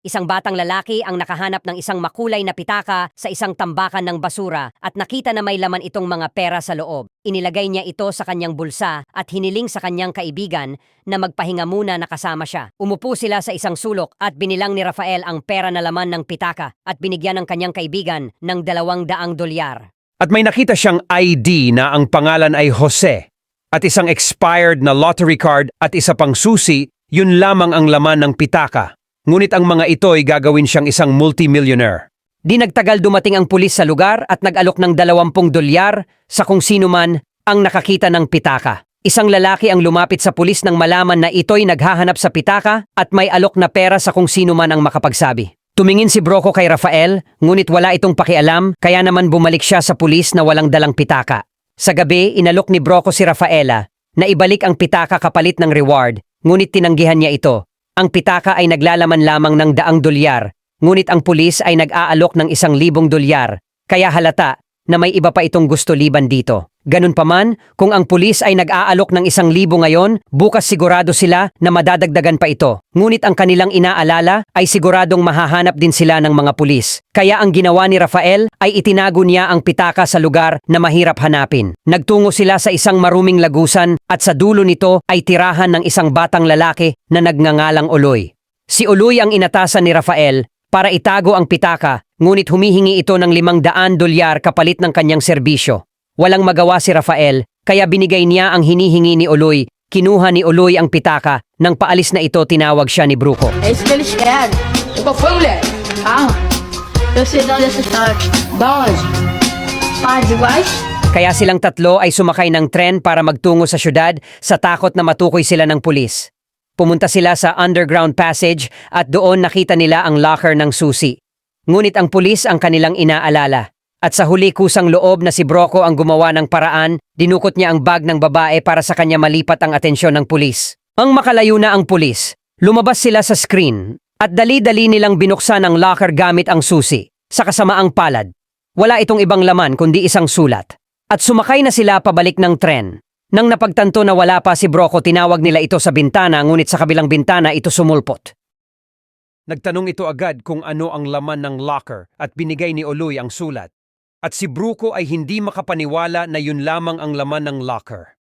Isang batang lalaki ang nakahanap ng isang makulay na pitaka sa isang tambakan ng basura at nakita na may laman itong mga pera sa loob. Inilagay niya ito sa kanyang bulsa at hiniling sa kanyang kaibigan na magpahinga muna na kasama siya. Umupo sila sa isang sulok at binilang ni Rafael ang pera na laman ng pitaka at binigyan ng kanyang kaibigan ng $200. At may nakita siyang ID na ang pangalan ay Jose at isang expired na lottery card at isa pang susi, yun lamang ang laman ng pitaka. Ngunit ang mga ito ay gagawin siyang isang multimillionaire. Di nagtagal dumating ang pulis sa lugar at nag-alok ng $20 sa kung sino man ang nakakita ng pitaka. Isang lalaki ang lumapit sa pulis nang malaman na ito'y naghahanap sa pitaka at may alok na pera sa kung sino man ang makapagsabi. Tumingin si Broco kay Rafael, ngunit wala itong pakialam, kaya naman bumalik siya sa pulis na walang dalang pitaka. Sa gabi, inalok ni Broco si Rafaela na ibalik ang pitaka kapalit ng reward, ngunit tinanggihan niya ito. Ang pitaka ay naglalaman lamang ng $100, ngunit ang pulis ay nag-aalok ng $1,000, kaya halata na may iba pa itong gusto liban dito. Ganun pa man, kung ang pulis ay nag-aalok ng $1,000 ngayon, bukas sigurado sila na madadagdagan pa ito. Ngunit ang kanilang inaalala ay siguradong mahahanap din sila ng mga pulis. Kaya ang ginawa ni Rafael ay itinago niya ang pitaka sa lugar na mahirap hanapin. Nagtungo sila sa isang maruming lagusan at sa dulo nito ay tirahan ng isang batang lalaki na nagngangalang Uloy. Si Uloy ang inatasan ni Rafael para itago ang pitaka, ngunit humihingi ito ng $500 kapalit ng kanyang serbisyo. Walang magawa si Rafael, kaya binigay niya ang hinihingi ni Uloy. Kinuha ni Uloy ang pitaka. Nang paalis na ito, tinawag siya ni Bruco. É isso que eles querem. E qual foi, mulher? Calma. Eu sei de onde essa história. Da onde? Ah, de iguais? Kaya silang tatlo ay sumakay ng tren para magtungo sa syudad sa takot na matukoy sila ng pulis. Pumunta sila sa underground passage at doon nakita nila ang locker ng susi. Ngunit ang pulis ang kanilang inaalala. At sa huli kusang loob na si Broco ang gumawa ng paraan, dinukot niya ang bag ng babae para sa kanya malipat ang atensyon ng pulis. Ang makalayo na ang pulis, lumabas sila sa screen at dali-dali nilang binuksan ang locker gamit ang susi. Sa kasamaang palad, wala itong ibang laman kundi isang sulat. At sumakay na sila pabalik ng tren. Nang napagtanto na wala pa si Broco, tinawag nila ito sa bintana, ngunit sa kabilang bintana ito sumulpot. Nagtanong ito agad kung ano ang laman ng locker at binigay ni Uloy ang sulat. At si Bruco ay hindi makapaniwala na yun lamang ang laman ng locker.